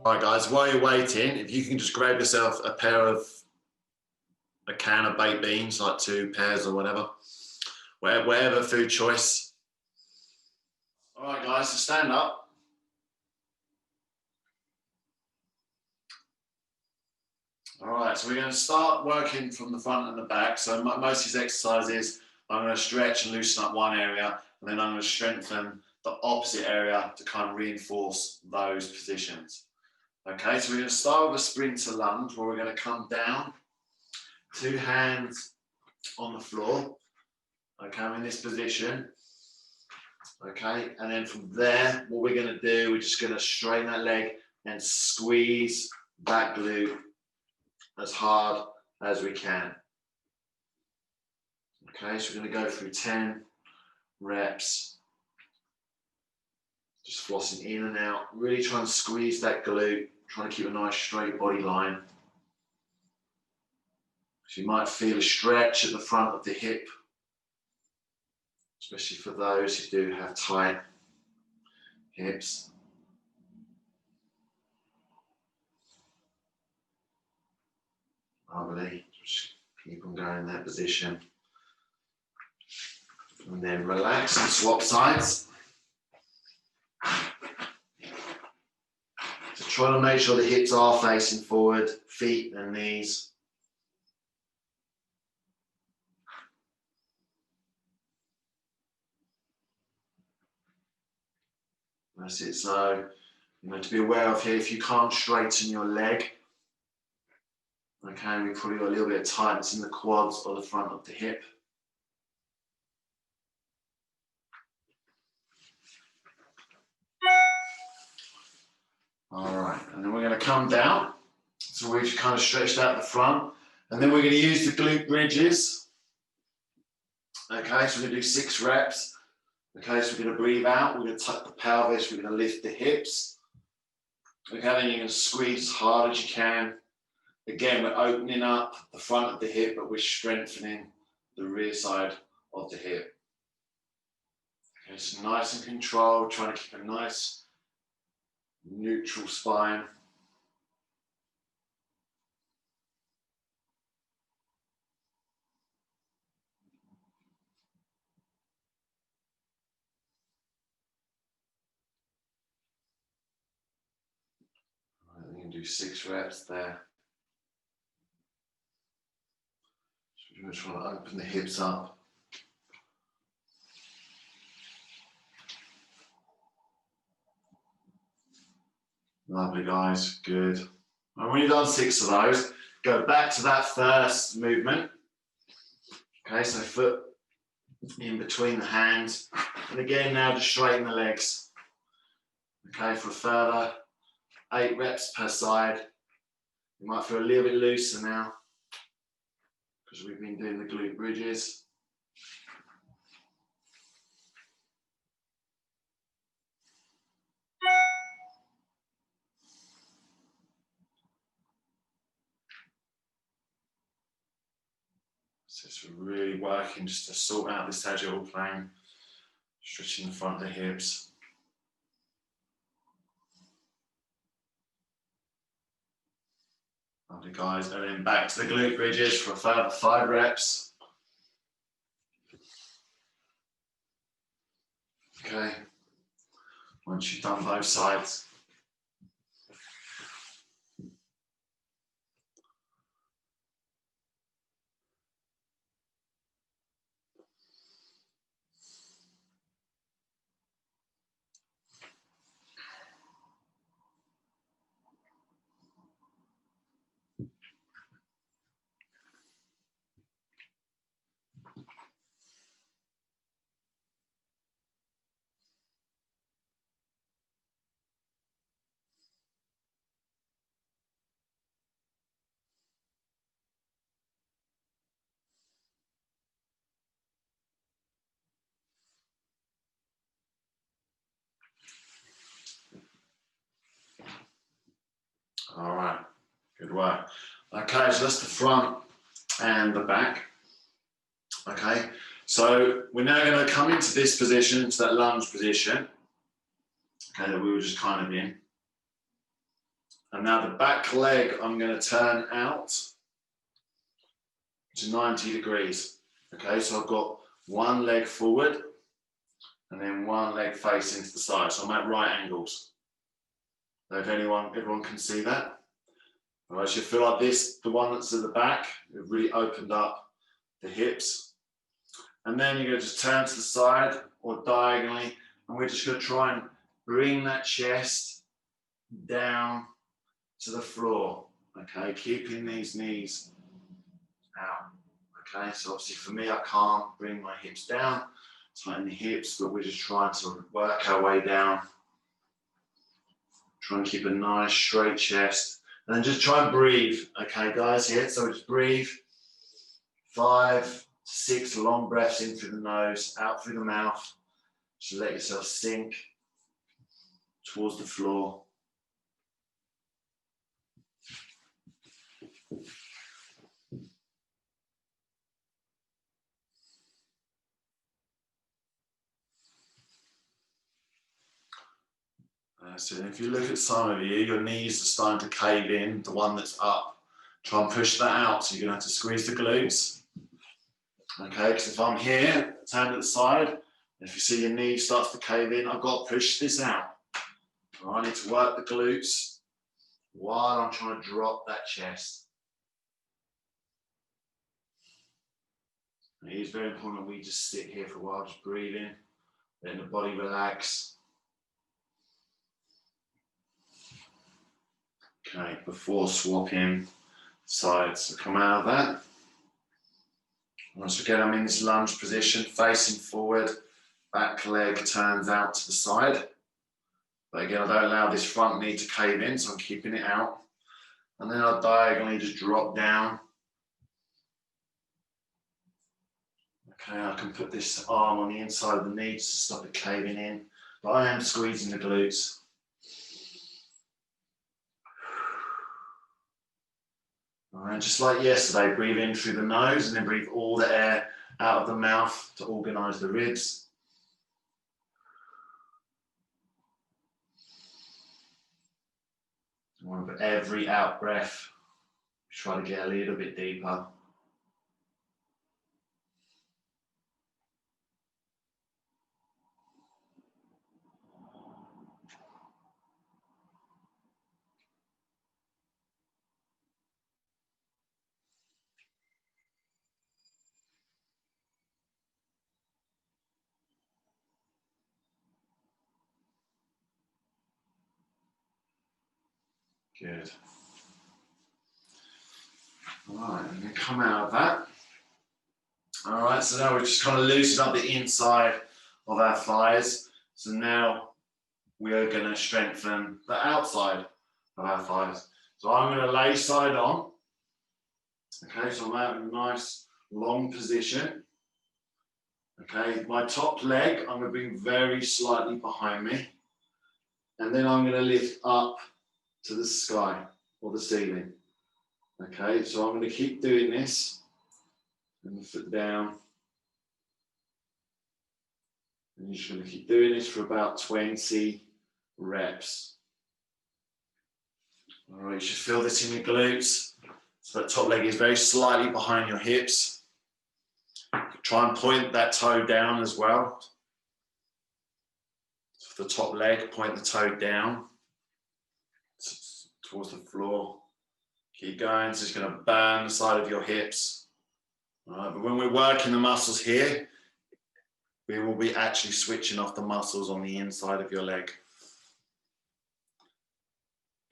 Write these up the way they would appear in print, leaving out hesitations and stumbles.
All right, guys, while you're waiting, if you can just grab yourself a can of baked beans, like 2 pairs or whatever food choice. All right, guys, so stand up. All right, so we're going to start working from the front and the back. So most of these exercises, I'm going to stretch and loosen up one area, and then I'm going to strengthen the opposite area to kind of reinforce those positions. Okay, so we're going to start with a sprinter lunge where we're going to come down, 2 hands on the floor. Okay, I'm in this position. Okay, and then from there, what we're going to do, we're just going to straighten that leg and squeeze that glute as hard as we can. Okay, so we're going to go through 10 reps. Just flossing in and out, really trying to squeeze that glute, trying to keep a nice straight body line. So you might feel a stretch at the front of the hip, especially for those who do have tight hips. Lovely, just keep on going in that position. And then relax and swap sides. So try to make sure the hips are facing forward, feet and knees. That's it. So, to be aware of here, if you can't straighten your leg, okay, we've probably got a little bit of tightness in the quads or the front of the hip. All right, and then we're going to come down. So we've kind of stretched out the front, and then we're going to use the glute bridges. Okay, so we're going to do 6 reps. Okay, so we're going to breathe out, we're going to tuck the pelvis, we're going to lift the hips. Okay, then you're going to squeeze as hard as you can. Again, we're opening up the front of the hip, but we're strengthening the rear side of the hip. Okay, so nice and controlled, trying to keep a nice neutral spine. You can do 6 reps there. So you're trying to open the hips up. Lovely, guys, good. And when you've done 6 of those, go back to that first movement. Okay, so foot in between the hands. And again, now just straighten the legs. Okay, for a further 8 reps per side. You might feel a little bit looser now because we've been doing the glute bridges. So it's really working just to sort out this sagittal plane, stretching the front of the hips. Lovely, guys, and then back to the glute bridges for a further 5 reps. Okay, once you've done both sides. All right, good work. Okay, so that's the front and the back. Okay, so we're now going to come into this position, into that lunge position, okay, that we were just kind of in. And now the back leg, I'm going to turn out to 90 degrees. Okay, so I've got one leg forward and then one leg facing to the side. So I'm at right angles. So if everyone can see that. All right, so you feel like this, the one that's at the back, it really opened up the hips. And then you're going to just turn to the side or diagonally, and we're just going to try and bring that chest down to the floor. Okay, keeping these knees out. Okay, so obviously for me, I can't bring my hips down, tighten the hips, but we're just trying to work our way down. Try and keep a nice straight chest. And then just try and breathe. Okay, guys, here. So just breathe. 5 to 6 long breaths in through the nose, out through the mouth. Just let yourself sink towards the floor. So if you look at some of you, your knees are starting to cave in, the one that's up. Try and push that out, so you're going to have to squeeze the glutes. Okay, because if I'm here, turn to the side, if you see your knee starts to cave in, I've got to push this out. All right, I need to work the glutes while I'm trying to drop that chest. It is very important that we just sit here for a while, just breathing, letting the body relax. Okay, before swapping sides, so come out of that. Once again, I'm in this lunge position, facing forward, back leg turns out to the side. But again, I don't allow this front knee to cave in, so I'm keeping it out. And then I'll diagonally just drop down. Okay, I can put this arm on the inside of the knee to stop it caving in. But I am squeezing the glutes. And just like yesterday, breathe in through the nose and then breathe all the air out of the mouth to organise the ribs. And with every out breath, try to get a little bit deeper. Good. All right, and then come out of that. All right, so now we're just kind of loosening up the inside of our thighs. So now we are going to strengthen the outside of our thighs. So I'm going to lay side on. Okay, so I'm out in a nice long position. Okay, my top leg, I'm going to bring very slightly behind me. And then I'm going to lift up to the sky or the ceiling. Okay, so I'm going to keep doing this. And the foot down. And you're just going to keep doing this for about 20 reps. All right, you should feel this in your glutes. So that top leg is very slightly behind your hips. Try and point that toe down as well. So the top leg, point the toe down towards the floor. Keep going, so it's going to burn the side of your hips. All right, but when we're working the muscles here, we will be actually switching off the muscles on the inside of your leg.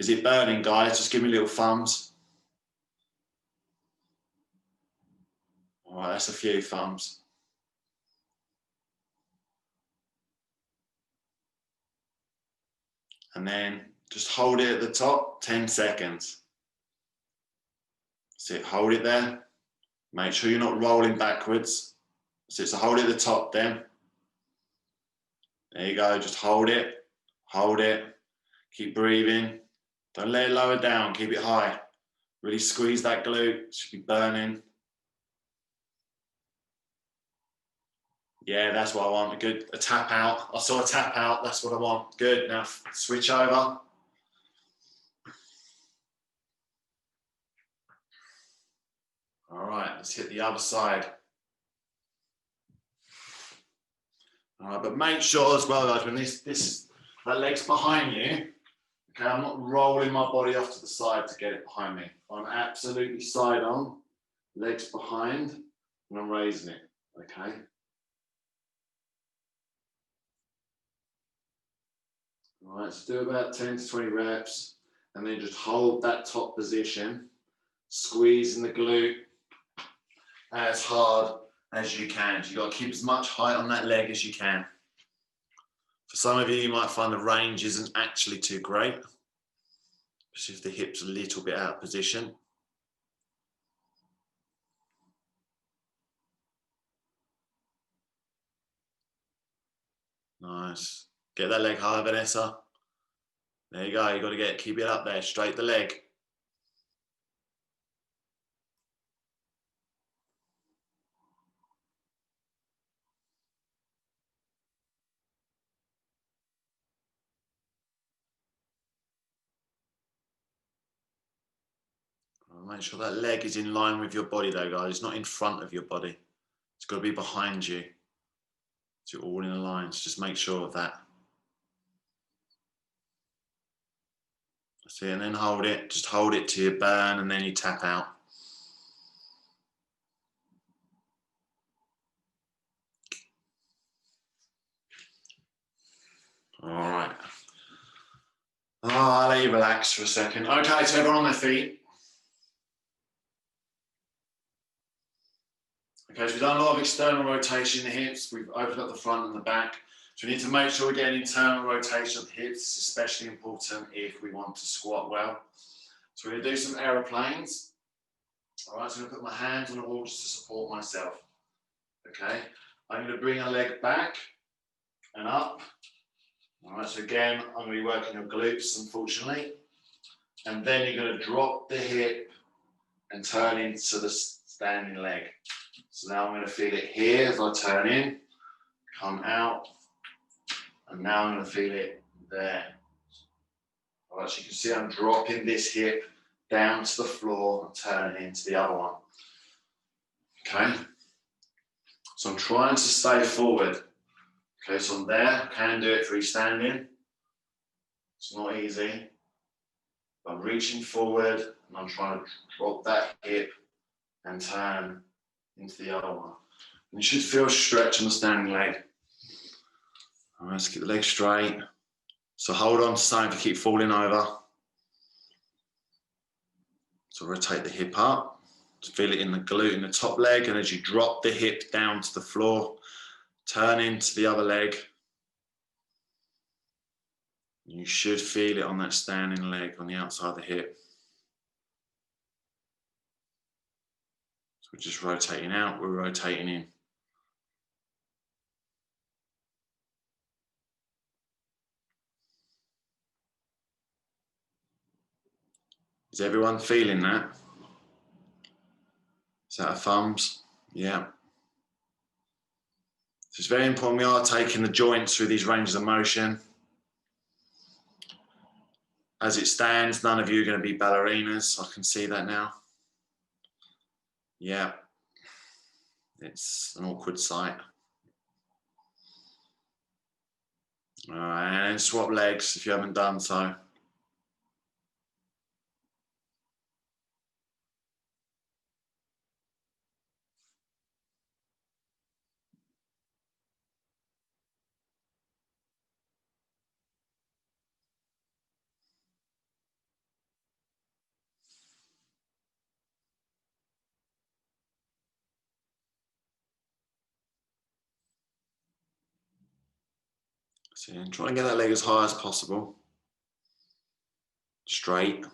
Is it burning, guys? Just give me little thumbs. All right, that's a few thumbs. And then just hold it at the top, 10 seconds. So hold it there. Make sure you're not rolling backwards. So hold it at the top then. There you go, just hold it, keep breathing. Don't let it lower down, keep it high. Really squeeze that glute, it should be burning. Yeah, that's what I want, good, a tap out. I saw a tap out, that's what I want. Good, now switch over. All right, let's hit the other side. All right, but make sure as well, guys, when that leg's behind you, okay, I'm not rolling my body off to the side to get it behind me. I'm absolutely side on, legs behind, and I'm raising it, okay? All right, so do about 10 to 20 reps, and then just hold that top position, squeezing the glute as hard as you can. So you've got to keep as much height on that leg as you can. For some of you, you might find the range isn't actually too great, especially if the hip's a little bit out of position. Nice. Get that leg higher, Vanessa. There you go. You've got to keep it up there. Straight the leg. Make sure that leg is in line with your body though, guys. It's not in front of your body. It's got to be behind you. So you're all in a line. So just make sure of that. That's it. And then hold it. Just hold it to your burn and then you tap out. All right. I'll let you relax for a second. Okay, so everyone on their feet. Okay, so we've done a lot of external rotation in the hips. We've opened up the front and the back. So we need to make sure we get an internal rotation of the hips. It's especially important if we want to squat well. So we're going to do some aeroplanes. All right, so I'm going to put my hands on the wall just to support myself. Okay, I'm going to bring a leg back and up. All right, so again, I'm going to be working your glutes, unfortunately. And then you're going to drop the hip and turn into the standing leg. So now I'm going to feel it here as I turn in, come out, and now I'm going to feel it there. All right, so you can see I'm dropping this hip down to the floor and turning into the other one. Okay, so I'm trying to stay forward. Okay, so I'm there, I can do it freestanding. It's not easy. I'm reaching forward and I'm trying to drop that hip and turn into the other one. And you should feel stretch on the standing leg. All right, let's keep the leg straight. So hold on to something to keep falling over. So rotate the hip up. Feel it in the glute in the top leg, and as you drop the hip down to the floor, turn into the other leg. You should feel it on that standing leg on the outside of the hip. So we're just rotating out, we're rotating in. Is everyone feeling that? Is that a thumbs? Yeah. So it's very important we are taking the joints through these ranges of motion. As it stands, none of you are going to be ballerinas. I can see that now. Yeah. It's an awkward sight. All right, and swap legs if you haven't done so. So try and get that leg as high as possible. Straight.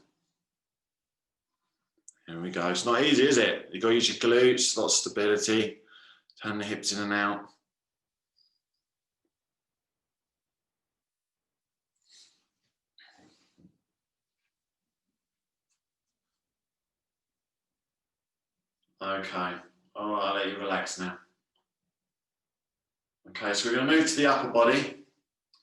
Here we go. It's not easy, is it? You've got to use your glutes, a lot of stability. Turn the hips in and out. Okay. All right, I'll let you relax now. Okay, so we're going to move to the upper body.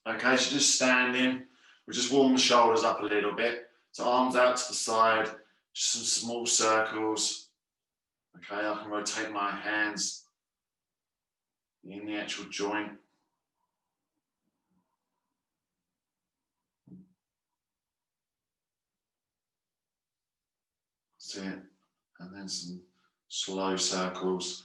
Okay, so just standing. We'll just warm the shoulders up a little bit. So arms out to the side, just some small circles. Okay, I can rotate my hands in the actual joint. That's it. And then some slow circles.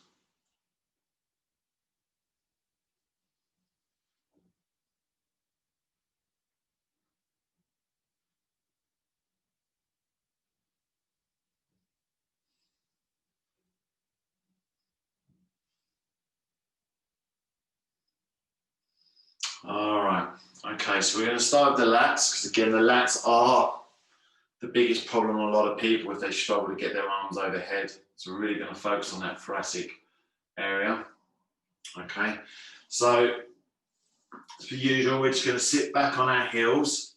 All right. Okay, so we're going to start with the lats, because again, the lats are the biggest problem on a lot of people if they struggle to get their arms overhead. So we're really going to focus on that thoracic area. Okay, so as per usual, we're just going to sit back on our heels.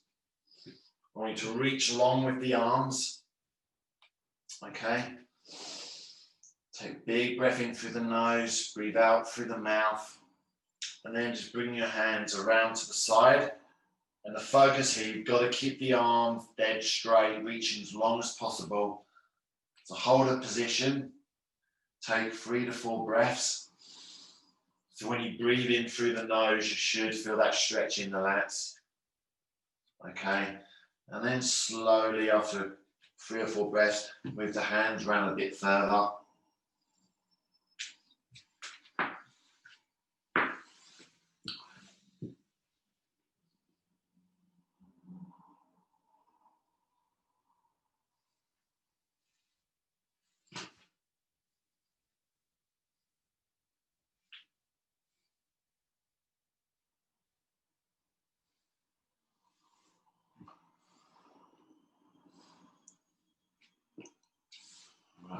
I want you to reach along with the arms. Okay. Take a big breath in through the nose, breathe out through the mouth, and then just bring your hands around to the side. And the focus here, you've got to keep the arm dead straight, reaching as long as possible. So hold a position, take 3 to 4 breaths. So when you breathe in through the nose, you should feel that stretch in the lats. Okay, and then slowly after 3 or 4 breaths, move the hands around a bit further.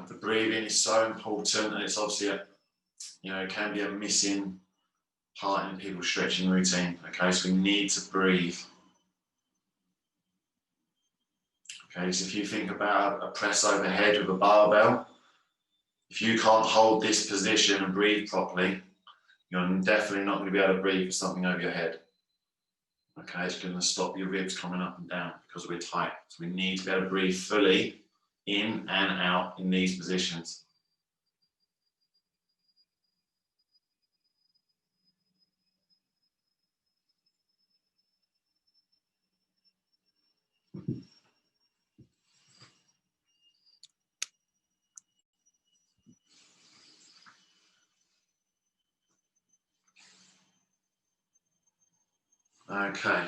The breathing is so important, and it's obviously it can be a missing part in people's stretching routine. Okay, so we need to breathe. Okay, so if you think about a press overhead with a barbell, if you can't hold this position and breathe properly, you're definitely not going to be able to breathe with something over your head. Okay, it's going to stop your ribs coming up and down because we're tight. So we need to be able to breathe fully in and out in these positions. Okay.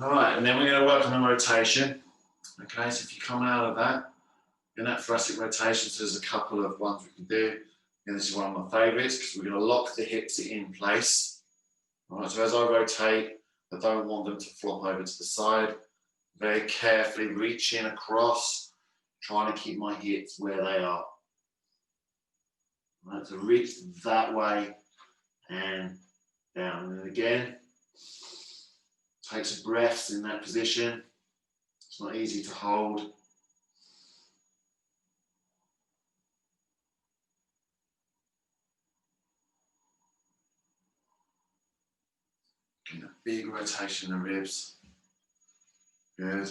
All right, and then we're going to work on the rotation. Okay, so if you come out of that, in that thoracic rotation, so there's a couple of ones we can do. And this is one of my favorites because we're going to lock the hips in place. All right, so as I rotate, I don't want them to flop over to the side. Very carefully reaching across, trying to keep my hips where they are. All right, so reach that way and down. And again, take some breaths in that position. It's not easy to hold. Getting a big rotation in the ribs. Good.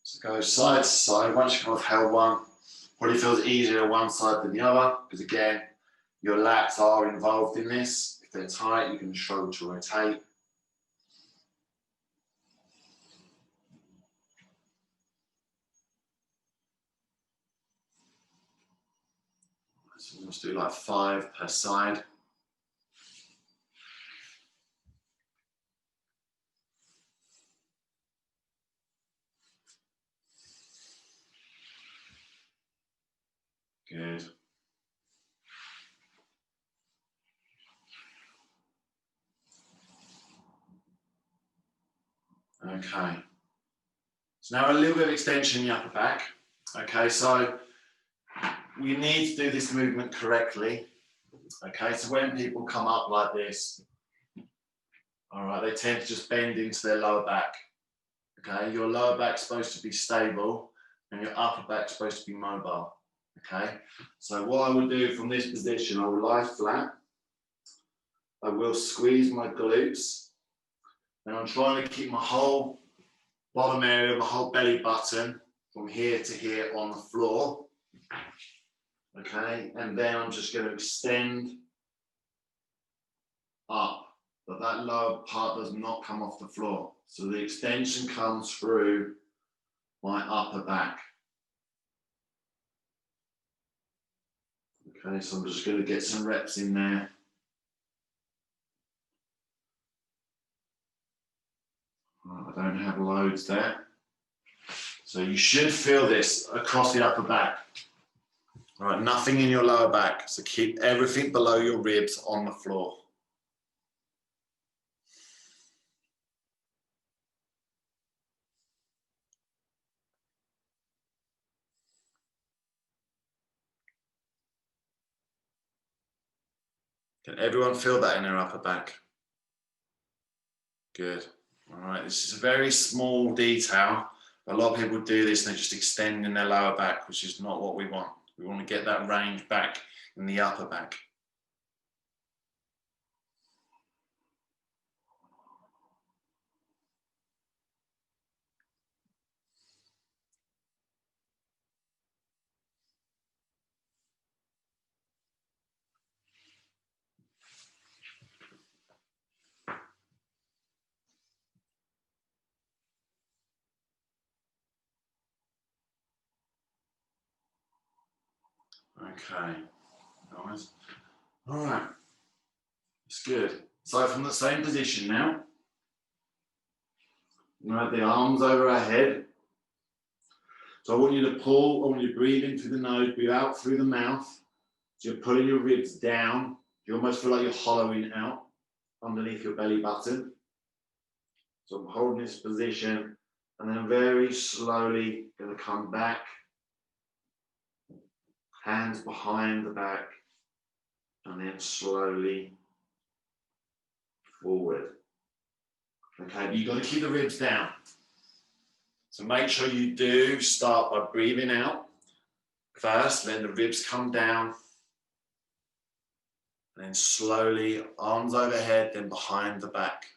So go side to side. Once you've held one, probably feels easier one side than the other, because again, your lats are involved in this. If they're tight, you can struggle to rotate. So let's do like 5 per side. Good. Okay. So now a little bit of extension in the upper back. Okay, so we need to do this movement correctly. Okay, so when people come up like this, all right, they tend to just bend into their lower back. Okay, your lower back's supposed to be stable and your upper back's supposed to be mobile. Okay, so what I will do from this position, I will lie flat. I will squeeze my glutes, and I'm trying to keep my whole bottom area, my whole belly button from here to here on the floor. Okay, and then I'm just going to extend up, but that lower part does not come off the floor. So the extension comes through my upper back. Okay, so I'm just going to get some reps in there. I don't have loads there. So you should feel this across the upper back. All right, nothing in your lower back. So keep everything below your ribs on the floor. Can everyone feel that in their upper back? Good. All right, this is a very small detail. A lot of people do this and they're just extending their lower back, which is not what we want. We want to get that range back in the upper back. Okay, nice. All right, it's good. So from the same position now, we have the arms over our head. So I want you to pull, I want you to breathe in through the nose, breathe out through the mouth. So you're pulling your ribs down. You almost feel like you're hollowing out underneath your belly button. So I'm holding this position and then very slowly going to come back. Hands behind the back and then slowly forward. Okay, but you've got to keep the ribs down. So make sure you do start by breathing out first, then the ribs come down, and then slowly arms overhead, then behind the back.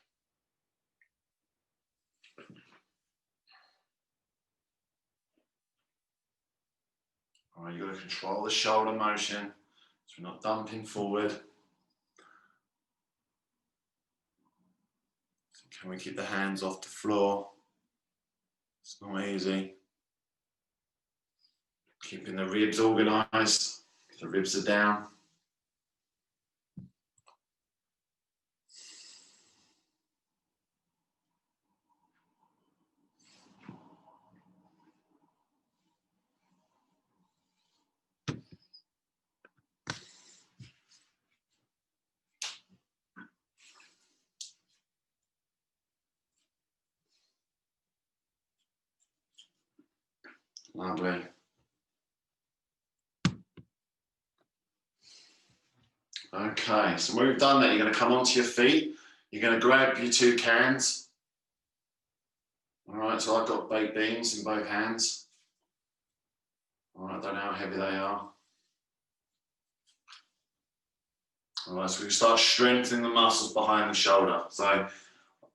All right, you've got to control the shoulder motion, so we're not dumping forward. So can we keep the hands off the floor? It's not easy. Keeping the ribs organized, the ribs are down. Lovely. Okay, so when we've done that, you're going to come onto your feet. You're going to grab your two cans. All right, so I've got baked beans in both hands. All right, I don't know how heavy they are. All right, so we start strengthening the muscles behind the shoulder. So I'm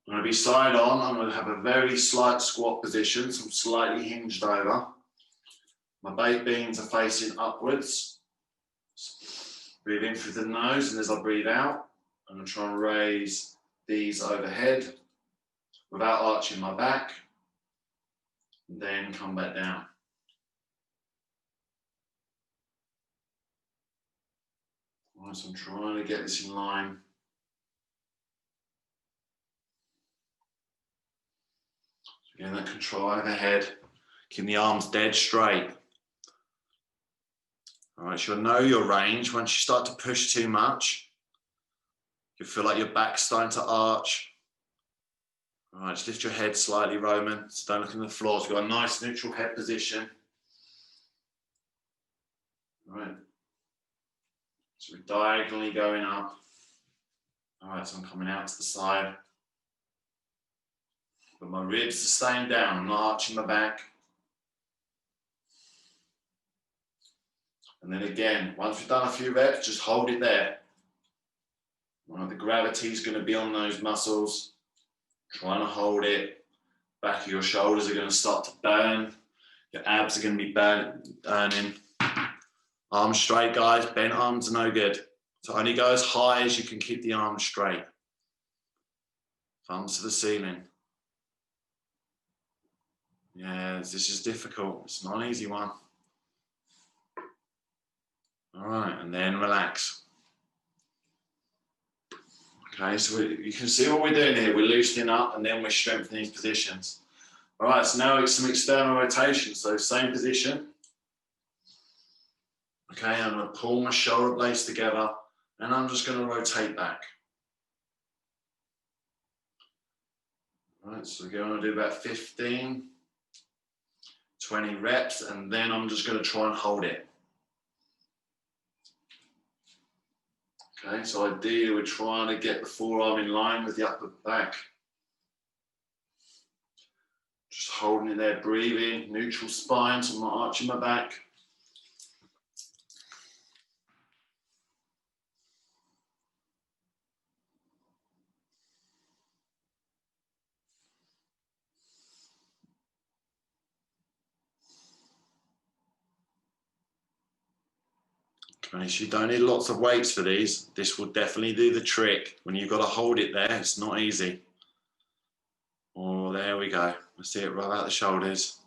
going to be side on. I'm going to have a very slight squat position, so I'm slightly hinged over. My baked beans are facing upwards. Breathe in through the nose, and as I breathe out, I'm going to try and raise these overhead without arching my back, and then come back down. All right, so I'm trying to get this in line. So again, that control overhead, keeping the arms dead straight. All right, you'll know your range. Once you start to push too much, you'll feel like your back's starting to arch. All right, just lift your head slightly, Roman. So don't look at the floor. So we've got a nice neutral head position. All right. So we're diagonally going up. All right, so I'm coming out to the side. But my ribs are staying down. I'm not arching my back. And then again, once we've done a few reps, just hold it there. All right, the gravity is going to be on those muscles. Trying to hold it. Back of your shoulders are going to start to burn. Your abs are going to be burning. Arms straight, guys. Bent arms are no good. So only go as high as you can keep the arms straight. Thumbs to the ceiling. Yeah, this is difficult. It's not an easy one. All right, and then relax. Okay, so you can see what we're doing here. We're loosening up and then we're strengthening these positions. All right, so now it's some external rotation. So same position. Okay, I'm going to pull my shoulder blades together and I'm just going to rotate back. All right, so we're going to do about 15, 20 reps, and then I'm just going to try and hold it. Okay, so ideally we're trying to get the forearm in line with the upper back. Just holding it there, breathing, neutral spine, so I'm not arching my back. Okay, so you don't need lots of weights for these. This will definitely do the trick. When you've got to hold it there, it's not easy. Oh, there we go. I see it roll out the shoulders.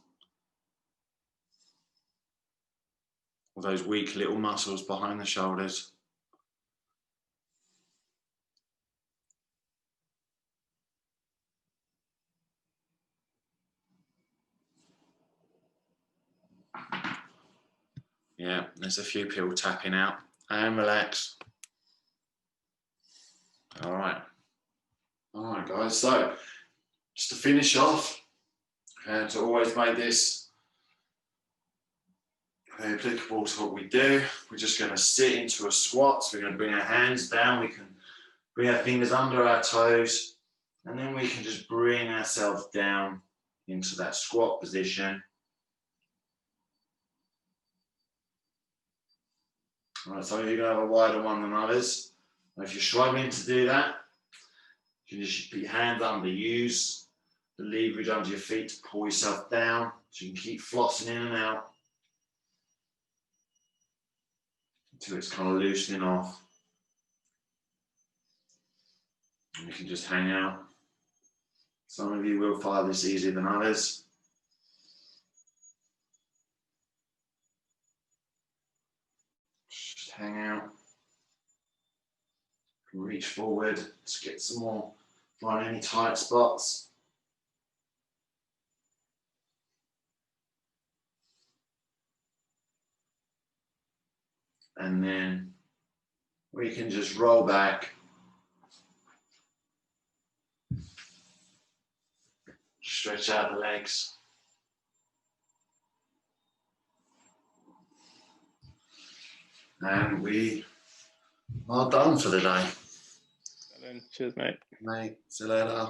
All those weak little muscles behind the shoulders. Yeah, there's a few people tapping out. And relax. All right. All right, guys. So, just to finish off, and to always make this very applicable to what we do, we're just going to sit into a squat. So we're going to bring our hands down. We can bring our fingers under our toes, and then we can just bring ourselves down into that squat position. All right, so you're going to have a wider one than others. And if you're struggling to do that, you can just put your hands under, use the leverage under your feet to pull yourself down, so you can keep flossing in and out until it's kind of loosening off. And you can just hang out. Some of you will find this easier than others. Just hang out. Reach forward to get some more, find any tight spots. And then we can just roll back. Stretch out the legs. And we are done for the day. Cheers, mate. Mate, see you later.